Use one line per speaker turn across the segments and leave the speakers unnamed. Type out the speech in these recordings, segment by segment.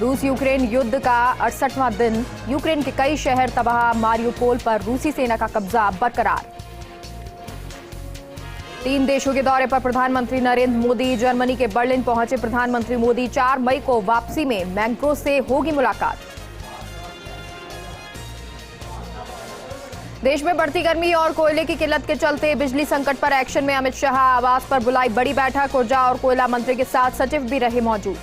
रूस यूक्रेन युद्ध का 68वां दिन, यूक्रेन के कई शहर तबाह, मारियोपोल पर रूसी सेना का कब्जा बरकरार। 3 देशों के दौरे पर प्रधानमंत्री नरेंद्र मोदी, जर्मनी के बर्लिन पहुंचे प्रधानमंत्री मोदी। 4 मई को वापसी में मैक्रों से होगी मुलाकात। देश में बढ़ती गर्मी और कोयले की किल्लत के चलते बिजली संकट पर एक्शन में अमित शाह, आवास पर बुलाई बड़ी बैठक, ऊर्जा और कोयला मंत्री के साथ सचिव भी रहे मौजूद।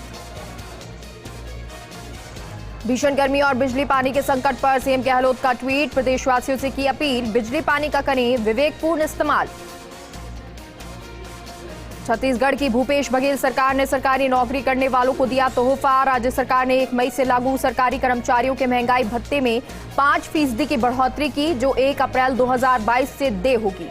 भीषण गर्मी और बिजली पानी के संकट पर सीएम गहलोत का ट्वीट, प्रदेशवासियों से की अपील, बिजली पानी का करें विवेकपूर्ण इस्तेमाल। छत्तीसगढ़ की भूपेश बघेल सरकार ने सरकारी नौकरी करने वालों को दिया तोहफा। राज्य सरकार ने 1 मई से लागू सरकारी कर्मचारियों के महंगाई भत्ते में 5% की बढ़ोतरी की, जो 1 अप्रैल 2022 से देय होगी।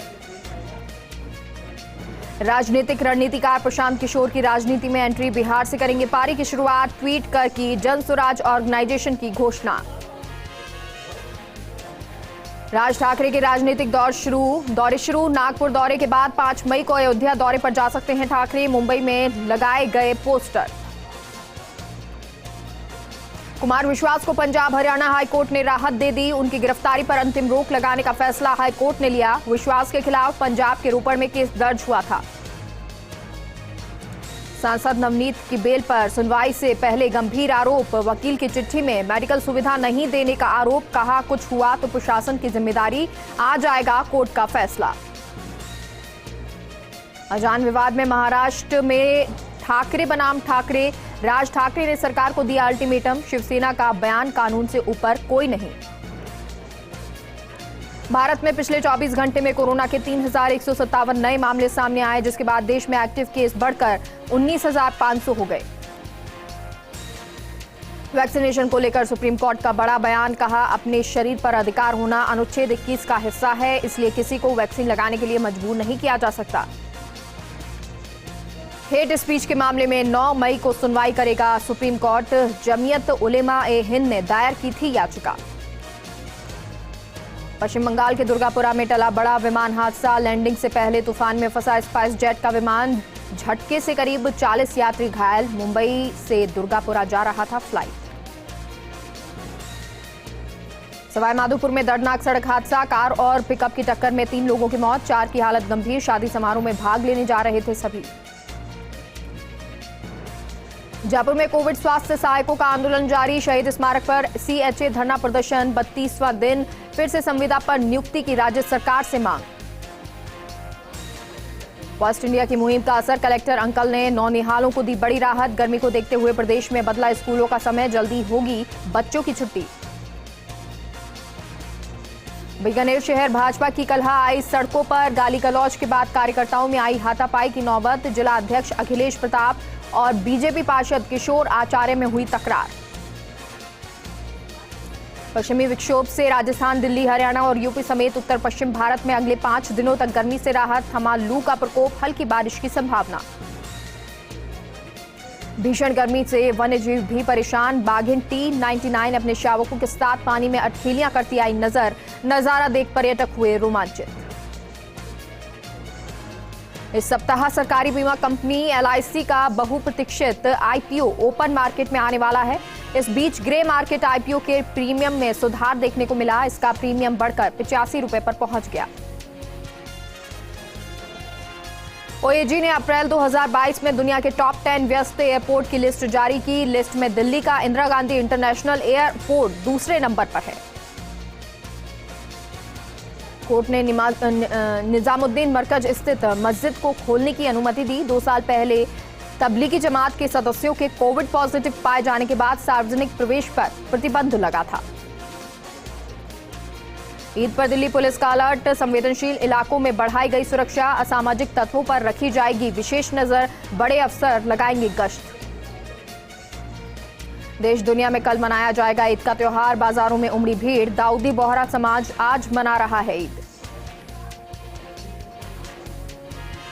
राजनीतिक रणनीतिकार प्रशांत किशोर की राजनीति में एंट्री, बिहार से करेंगे पारी की शुरुआत, ट्वीट कर की जन स्वराज ऑर्गेनाइजेशन की घोषणा। राज ठाकरे के राजनीतिक दौरे शुरू, नागपुर दौरे के बाद 5 मई को अयोध्या दौरे पर जा सकते हैं ठाकरे, मुंबई में लगाए गए पोस्टर। कुमार विश्वास को पंजाब हरियाणा हाईकोर्ट ने राहत दे दी, उनकी गिरफ्तारी पर अंतिम रोक लगाने का फैसला हाईकोर्ट ने लिया। विश्वास के खिलाफ पंजाब के रोपड़ में केस दर्ज हुआ था। सांसद नवनीत की बेल पर सुनवाई से पहले गंभीर आरोप, वकील की चिट्ठी में मेडिकल सुविधा नहीं देने का आरोप, कहा कुछ हुआ तो प्रशासन की जिम्मेदारी, आ जाएगा कोर्ट का फैसला। अजान विवाद में महाराष्ट्र में ठाकरे बनाम ठाकरे, राज ठाकरे ने सरकार को दिया अल्टीमेटम, शिवसेना का बयान, कानून से ऊपर कोई नहीं। भारत में पिछले 24 घंटे में कोरोना के 3,157 नए मामले सामने आए, जिसके बाद देश में एक्टिव केस बढ़कर 19,500 हो गए। वैक्सीनेशन को लेकर सुप्रीम कोर्ट का बड़ा बयान, कहा अपने शरीर पर अधिकार होना अनुच्छेद 21 का हिस्सा है, इसलिए किसी को वैक्सीन लगाने के लिए मजबूर नहीं किया जा सकता। हेट स्पीच के मामले में 9 मई को सुनवाई करेगा सुप्रीम कोर्ट, जमीयत उलेमा ए हिंद ने दायर की थी याचिका। पश्चिम बंगाल के दुर्गापुरा में टला बड़ा विमान हादसा, लैंडिंग से पहले तूफान में फंसा स्पाइस जेट का विमान, झटके से करीब 40 यात्री घायल, मुंबई से दुर्गापुरा जा रहा था फ्लाइट। सवाईमाधोपुर में दर्दनाक सड़क हादसा, कार और पिकअप की टक्कर में 3 लोगों की मौत, 4 की हालत गंभीर, शादी समारोह में भाग लेने जा रहे थे सभी। जयपुर में कोविड स्वास्थ्य सहायकों का आंदोलन जारी, शहीद स्मारक पर सीएचए धरना प्रदर्शन, 32वां दिन, फिर से संविदा पर नियुक्ति की राज्य सरकार से मांग। फर्स्ट इंडिया की मुहिम का असर, कलेक्टर अंकल ने नौनिहालों को दी बड़ी राहत, गर्मी को देखते हुए प्रदेश में बदला स्कूलों का समय, जल्दी होगी बच्चों की छुट्टी। बीकानेर शहर भाजपा की कलह आई, सड़कों पर गाली गलौज के बाद कार्यकर्ताओं में आई हाथापाई की नौबत, जिला अध्यक्ष अखिलेश प्रताप और बीजेपी पार्षद किशोर आचार्य में हुई तकरार। पश्चिमी विक्षोभ से राजस्थान, दिल्ली, हरियाणा और यूपी समेत उत्तर पश्चिम भारत में अगले 5 दिनों तक गर्मी से राहत, थमा लू का प्रकोप, हल्की बारिश की संभावना। भीषण गर्मी से वन्यजीव भी परेशान, बाघिन T99 अपने शावकों के साथ पानी में अठखेलियां करती आई नजर, नजारा देख पर्यटक हुए रोमांचित। इस सप्ताह सरकारी बीमा कंपनी LIC का बहुप्रतीक्षित IPO ओपन मार्केट में आने वाला है। इस बीच ग्रे मार्केट IPO के प्रीमियम में सुधार देखने को मिला, इसका प्रीमियम बढ़कर 85 रुपए पर पहुंच गया। OAG ने अप्रैल 2022 में दुनिया के टॉप 10 व्यस्त एयरपोर्ट की लिस्ट जारी की। लिस्ट में दिल्ली का इंदिरा गांधी इंटरनेशनल एयरपोर्ट दूसरे नंबर पर है। कोर्ट ने निजामुद्दीन मरकज स्थित मस्जिद को खोलने की अनुमति दी। 2 साल पहले तबलीगी जमात के सदस्यों के कोविड पॉजिटिव पाए जाने के बाद सार्वजनिक प्रवेश पर प्रतिबंध लगा था। ईद पर दिल्ली पुलिस का अलर्ट, संवेदनशील इलाकों में बढ़ाई गई सुरक्षा, असामाजिक तत्वों पर रखी जाएगी विशेष नजर, बड़े अफसर लगाएंगे गश्त। देश दुनिया में कल मनाया जाएगा ईद का त्योहार, बाजारों में उमड़ी भीड़, दाऊदी बोहरा समाज आज मना रहा है ईद।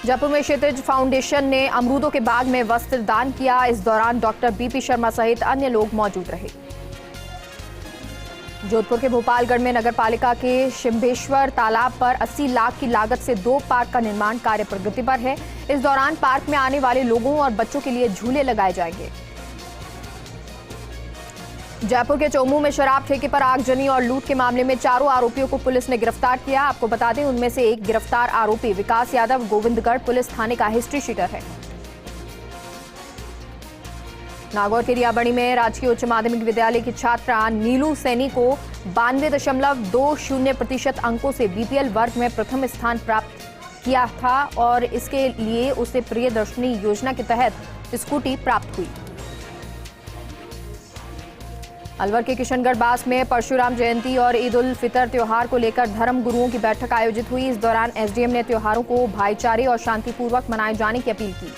जयपुर में क्षितिज फाउंडेशन ने अमरूदों के बाग में वस्त्र दान किया। इस दौरान डॉक्टर BP शर्मा सहित अन्य लोग मौजूद रहे। जोधपुर के भोपालगढ़ में नगरपालिका के शिंभेश्वर तालाब पर 80 लाख की लागत से 2 पार्क का निर्माण कार्य प्रगति पर है। इस दौरान पार्क में आने वाले लोगों और बच्चों के लिए झूले लगाए जाएंगे। जयपुर के चोमू में शराब ठेके पर आगजनी और लूट के मामले में 4 आरोपियों को पुलिस ने गिरफ्तार किया। आपको बता दें, उनमें से एक गिरफ्तार आरोपी विकास यादव गोविंदगढ़ पुलिस थाने का हिस्ट्री शीटर है। नागौर के रियाबड़ी में राजकीय उच्च माध्यमिक विद्यालय की छात्रा नीलू सैनी को 92.20% अंकों से बीपीएल वर्ग में प्रथम स्थान प्राप्त किया था और इसके लिए उसे प्रियदर्शनी योजना के तहत स्कूटी प्राप्त हुई। अलवर के किशनगढ़ बास में परशुराम जयंती और ईद उल फितर त्योहार को लेकर धर्म गुरुओं की बैठक आयोजित हुई। इस दौरान एसडीएम ने त्योहारों को भाईचारे और शांतिपूर्वक मनाए जाने की अपील की।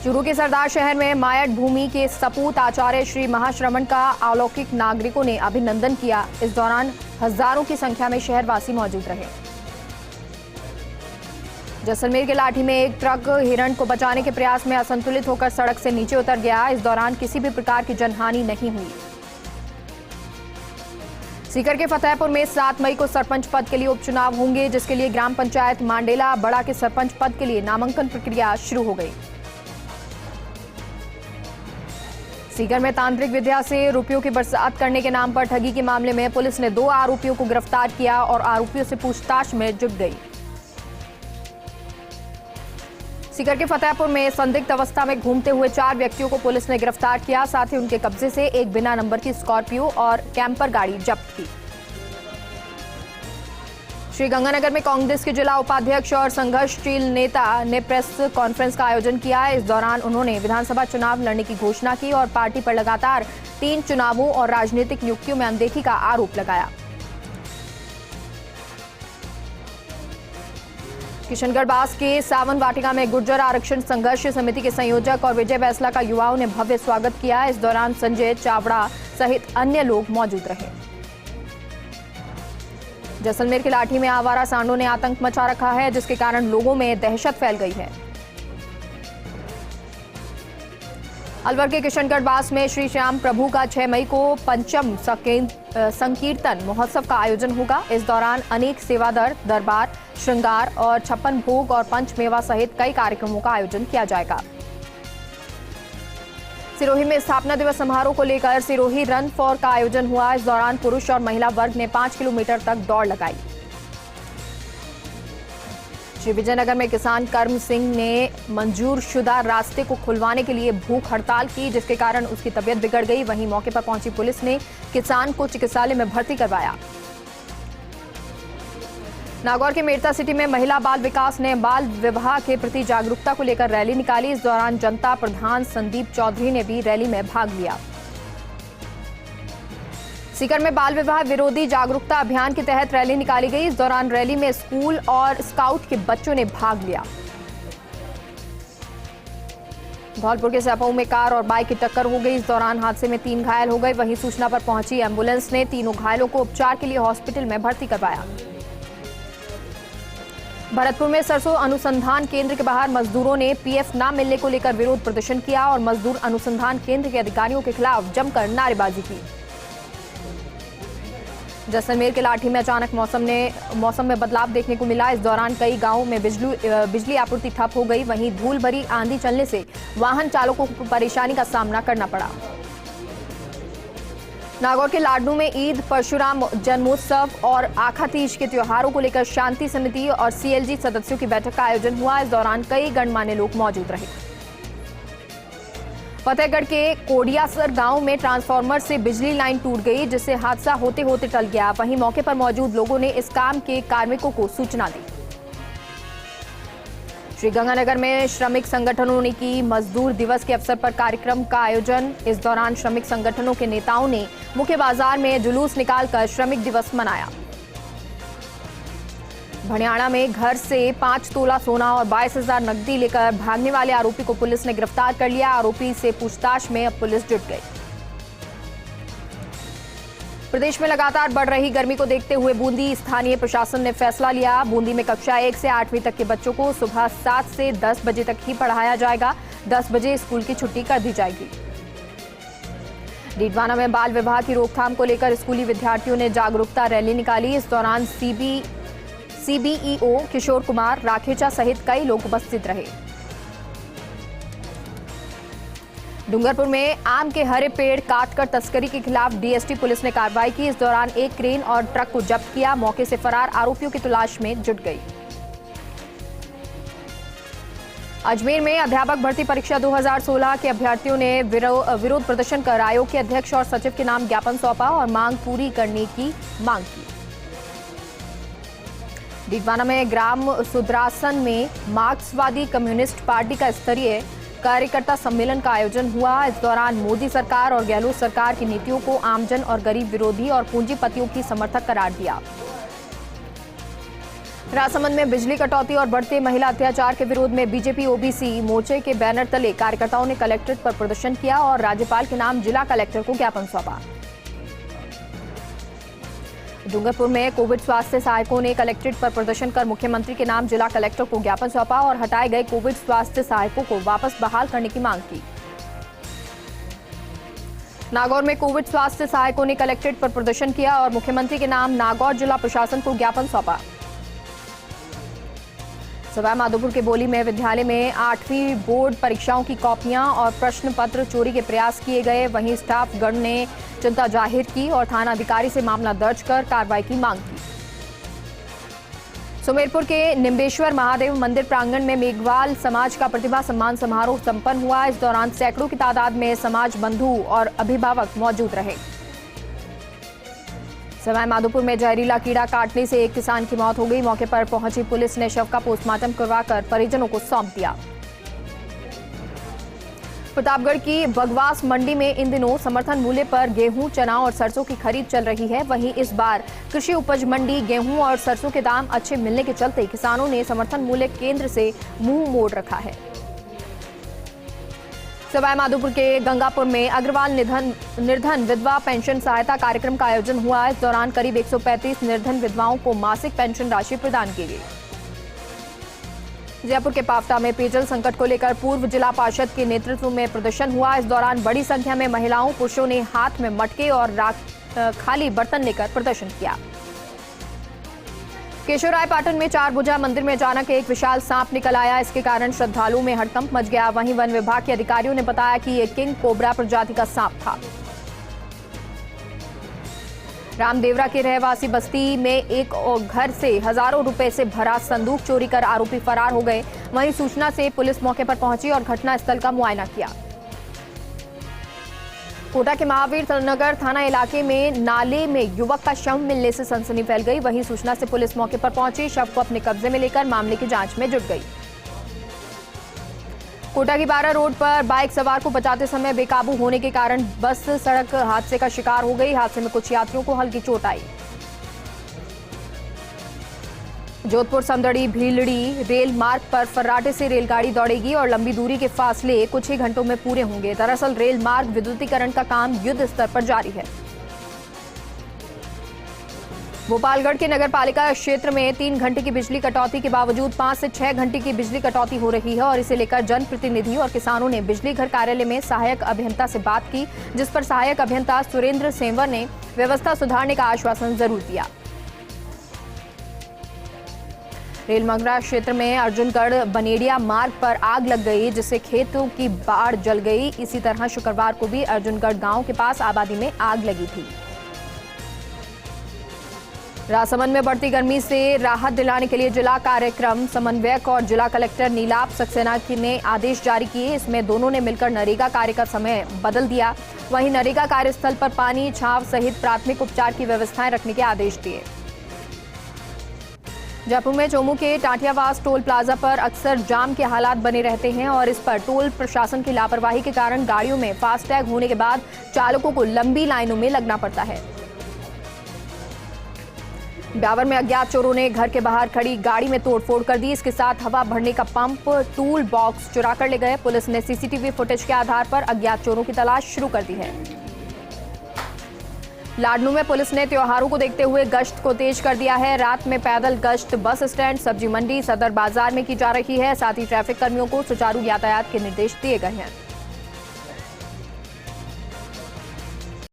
चूरू के सरदार शहर में मायट भूमि के सपूत आचार्य श्री महाश्रवण का अलौकिक नागरिकों ने अभिनंदन किया। इस दौरान हजारों की संख्या में शहरवासी मौजूद रहे। जैसलमेर के लाठी में एक ट्रक हिरण को बचाने के प्रयास में असंतुलित होकर सड़क से नीचे उतर गया। इस दौरान किसी भी प्रकार की जनहानि नहीं हुई। सीकर के फतेहपुर में 7 मई को सरपंच पद के लिए उपचुनाव होंगे, जिसके लिए ग्राम पंचायत मांडेला बड़ा के सरपंच पद के लिए नामांकन प्रक्रिया शुरू हो गई। सीकर में तांत्रिक विद्या से रुपयों की बरसात करने के नाम पर ठगी के मामले में पुलिस ने 2 आरोपियों को गिरफ्तार किया और आरोपियों से पूछताछ में जुट गई। सीकर के फतेहपुर में संदिग्ध अवस्था में घूमते हुए 4 व्यक्तियों को पुलिस ने गिरफ्तार किया। साथ ही उनके कब्जे से एक बिना नंबर की स्कॉर्पियो और कैंपर गाड़ी जब्त की। श्रीगंगानगर में कांग्रेस के जिला उपाध्यक्ष और संघर्षशील नेता ने प्रेस कॉन्फ्रेंस का आयोजन किया। इस दौरान उन्होंने विधानसभा चुनाव लड़ने की घोषणा की और पार्टी पर लगातार 3 चुनावों और राजनीतिक नियुक्तियों में अनदेखी का आरोप लगाया। किशनगढ़ बास के सावन वाटिका में गुर्जर आरक्षण संघर्ष समिति के संयोजक और विजय बैसला का युवाओं ने भव्य स्वागत किया। इस दौरान संजय चावड़ा सहित अन्य लोग मौजूद रहे। जैसलमेर के लाठी में आवारा सांडों ने आतंक मचा रखा है, जिसके कारण लोगों में दहशत फैल गई है। अलवर के किशनगढ़ बास में श्री श्याम प्रभु का 6 मई को पंचम संकीर्तन महोत्सव का आयोजन होगा। इस दौरान अनेक सेवादर, दरबार, श्रृंगार और 56 भोग और पंचमेवा सहित कई कार्यक्रमों का आयोजन किया जाएगा। सिरोही में स्थापना दिवस समारोह को लेकर सिरोही रन फॉर का आयोजन हुआ। इस दौरान पुरुष और महिला वर्ग ने 5 किलोमीटर तक दौड़ लगाई। श्री विजयनगर में किसान कर्म सिंह ने मंजूर शुदा रास्ते को खुलवाने के लिए भूख हड़ताल की, जिसके कारण उसकी तबीयत बिगड़ गई। वहीं मौके पर पहुंची पुलिस ने किसान को चिकित्सालय में भर्ती करवाया। नागौर के मेरता सिटी में महिला बाल विकास ने बाल विवाह के प्रति जागरूकता को लेकर रैली निकाली। इस दौरान जनता प्रधान संदीप चौधरी ने भी रैली में भाग लिया। सीकर में बाल विवाह विरोधी जागरूकता अभियान के तहत रैली निकाली गई। इस दौरान रैली में स्कूल और स्काउट के बच्चों ने भाग लिया। धौलपुर के सैपऊ में कार और बाइक की टक्कर हो गई। इस दौरान हादसे में 3 घायल हो गए। वहीं सूचना पर पहुंची एम्बुलेंस ने तीनों घायलों को उपचार के लिए हॉस्पिटल में भर्ती करवाया। भरतपुर में सरसों अनुसंधान केंद्र के बाहर मजदूरों ने पीएफ न मिलने को लेकर विरोध प्रदर्शन किया और मजदूर अनुसंधान केंद्र के अधिकारियों के खिलाफ जमकर नारेबाजी की। जैसलमेर के लाठी में अचानक मौसम में बदलाव देखने को मिला। इस दौरान कई गांवों में बिजली आपूर्ति ठप हो गई। वहीं धूल भरी आंधी चलने से वाहन चालकों को परेशानी का सामना करना पड़ा। नागौर के लाडनू में ईद, परशुराम जन्मोत्सव और आखा तीज के त्योहारों को लेकर शांति समिति और सीएलजी सदस्यों की बैठक का आयोजन हुआ। इस दौरान कई गणमान्य लोग मौजूद रहे। फतेहगढ़ के कोडियासर गांव में ट्रांसफार्मर से बिजली लाइन टूट गई, जिससे हादसा होते होते टल गया। वहीं मौके पर मौजूद लोगों ने इस काम के कार्मिकों को सूचना दी। श्रीगंगानगर में श्रमिक संगठनों ने की मजदूर दिवस के अवसर पर कार्यक्रम का आयोजन। इस दौरान श्रमिक संगठनों के नेताओं ने मुख्य बाजार में जुलूस निकालकर श्रमिक दिवस मनाया। भनियाड़ा में घर से 5 तोला सोना और 22,000 नकदी लेकर भागने वाले आरोपी को पुलिस ने गिरफ्तार कर लिया। आरोपी से पूछताछ में अब पुलिस जुट गई। प्रदेश में लगातार बढ़ रही गर्मी को देखते हुए बूंदी स्थानीय प्रशासन ने फैसला लिया। बूंदी में कक्षा 1 से 8वीं तक के बच्चों को सुबह 7 से 10 बजे तक ही पढ़ाया जाएगा। 10 बजे स्कूल की छुट्टी कर दी जाएगी। डीडवाना में बाल विवाह की रोकथाम को लेकर स्कूली विद्यार्थियों ने जागरूकता रैली निकाली। इस दौरान सीबीईओ किशोर कुमार राखेचा सहित कई लोग उपस्थित रहे। डूंगरपुर में आम के हरे पेड़ काटकर तस्करी के खिलाफ डीएसटी पुलिस ने कार्रवाई की। इस दौरान एक क्रेन और ट्रक को जब्त किया। मौके से फरार आरोपियों की तलाश में जुट गई। अजमेर में अध्यापक भर्ती परीक्षा 2016 के अभ्यर्थियों ने विरोध प्रदर्शन कर आयोग के अध्यक्ष और सचिव के नाम ज्ञापन सौंपा और मांग पूरी करने की मांग की। डीडवाना में ग्राम सुद्रासन में मार्क्सवादी कम्युनिस्ट पार्टी का स्तरीय कार्यकर्ता सम्मेलन का आयोजन हुआ। इस दौरान मोदी सरकार और गहलोत सरकार की नीतियों को आमजन और गरीब विरोधी और पूंजीपतियों की समर्थक करार दिया। राजसमंद में बिजली कटौती और बढ़ते महिला अत्याचार के विरोध में बीजेपी ओबीसी मोर्चे के बैनर तले कार्यकर्ताओं ने कलेक्ट्रेट पर प्रदर्शन किया और राज्यपाल के नाम जिला कलेक्टर को ज्ञापन सौंपा। डूंगरपुर में कोविड स्वास्थ्य सहायकों ने कलेक्ट्रेट पर प्रदर्शन कर मुख्यमंत्री के नाम जिला कलेक्टर को ज्ञापन सौंपा और हटाए गए कोविड स्वास्थ्य सहायकों को वापस बहाल करने की मांग की। नागौर में कोविड स्वास्थ्य सहायकों ने कलेक्ट्रेट पर प्रदर्शन किया और मुख्यमंत्री के नाम नागौर जिला प्रशासन को ज्ञापन सौंपा। सवाई माधोपुर के बोली में विद्यालय में 8वीं बोर्ड परीक्षाओं की कॉपियां और प्रश्न पत्र चोरी के प्रयास किए गए। वहीं स्टाफ गण ने चिंता जाहिर की और थाना अधिकारी से मामला दर्ज कर कार्रवाई की मांग की। सुमेरपुर के निम्बेश्वर महादेव मंदिर प्रांगण में मेघवाल समाज का प्रतिभा सम्मान समारोह संपन्न हुआ। इस दौरान सैकड़ों की तादाद में समाज बंधु और अभिभावक मौजूद रहे। सवाई माधोपुर में जहरीला कीड़ा काटने से एक किसान की मौत हो गई। मौके पर पहुंची पुलिस ने शव का पोस्टमार्टम करवाकर परिजनों को सौंप दिया। प्रतापगढ़ की बगवास मंडी में इन दिनों समर्थन मूल्य पर गेहूं, चना और सरसों की खरीद चल रही है। वहीं इस बार कृषि उपज मंडी गेहूं और सरसों के दाम अच्छे मिलने के चलते किसानों ने समर्थन मूल्य केंद्र से मुंह मोड़ रखा है। सवाई माधोपुर के गंगापुर में अग्रवाल निर्धन विधवा पेंशन सहायता कार्यक्रम का आयोजन हुआ। इस दौरान करीब 135 निर्धन विधवाओं को मासिक पेंशन राशि प्रदान की गई। जयपुर के पावटा में पेयजल संकट को लेकर पूर्व जिला पार्षद के नेतृत्व में प्रदर्शन हुआ। इस दौरान बड़ी संख्या में महिलाओं पुरुषों ने हाथ में मटके और खाली बर्तन लेकर प्रदर्शन किया। केशवरायपाटन में 4 भुजा मंदिर में अचानक एक विशाल सांप निकल आया। इसके कारण श्रद्धालुओं में हड़कंप मच गया। वहीं वन विभाग के अधिकारियों ने बताया कि ये किंग कोबरा प्रजाति का सांप था। रामदेवरा के रहवासी बस्ती में एक घर से हजारों रुपए से भरा संदूक चोरी कर आरोपी फरार हो गए। वहीं सूचना से पुलिस मौके पर पहुंची और घटनास्थल का मुआयना किया। कोटा के महावीर नगर थाना इलाके में नाले में युवक का शव मिलने से सनसनी फैल गई। वहीं सूचना से पुलिस मौके पर पहुंची, शव को अपने कब्जे में लेकर मामले की जांच में जुट गई। कोटा की 12 रोड पर बाइक सवार को बचाते समय बेकाबू होने के कारण बस सड़क हादसे का शिकार हो गई। हादसे में कुछ यात्रियों को हल्की चोट आई। जोधपुर समदड़ी भीलड़ी रेल मार्ग पर फर्राटे से रेलगाड़ी दौड़ेगी और लंबी दूरी के फासले कुछ ही घंटों में पूरे होंगे। दरअसल रेल मार्ग विद्युतीकरण का काम युद्ध स्तर पर जारी है। भोपालगढ़ के नगर पालिका क्षेत्र में 3 घंटे की बिजली कटौती के बावजूद 5 से 6 घंटे की बिजली कटौती हो रही है और इसे लेकर जनप्रतिनिधि और किसानों ने बिजली घर कार्यालय में सहायक अभियंता से बात की, जिस पर सहायक अभियंता सुरेंद्र सेंवर ने व्यवस्था सुधारने का आश्वासन जरूर दिया। रेलमंगरा क्षेत्र में अर्जुनगढ़ बनेड़िया मार्ग पर आग लग गई, जिससे खेतों की बाढ़ जल गई। इसी तरह शुक्रवार को भी अर्जुनगढ़ गांव के पास आबादी में आग लगी थी। राजसमंद में बढ़ती गर्मी से राहत दिलाने के लिए जिला कार्यक्रम समन्वयक और जिला कलेक्टर नीलाभ सक्सेना ने आदेश जारी किए। इसमें दोनों ने मिलकर नरेगा कार्य का समय बदल दिया। वहीं नरेगा कार्यस्थल पर पानी, छांव सहित प्राथमिक उपचार की व्यवस्थाएं रखने के आदेश दिए। जयपुर में चोमू के टाटियावास टोल प्लाजा पर अक्सर जाम के हालात बने रहते हैं और इस पर टोल प्रशासन की लापरवाही के कारण गाड़ियों में फास्टैग होने के बाद चालकों को लंबी लाइनों में लगना पड़ता है। ब्यावर में अज्ञात चोरों ने घर के बाहर खड़ी गाड़ी में तोड़फोड़ कर दी। इसके साथ हवा भरने का पंप, टूल बॉक्स चुरा कर ले गए। पुलिस ने सीसीटीवी फुटेज के आधार पर अज्ञात चोरों की तलाश शुरू कर दी है। लाडनू में पुलिस ने त्योहारों को देखते हुए गश्त को तेज कर दिया है। रात में पैदल गश्त बस स्टैंड, सब्जी मंडी, सदर बाजार में की जा रही है। साथ ही ट्रैफिक कर्मियों को सुचारू यातायात के निर्देश दिए गए हैं।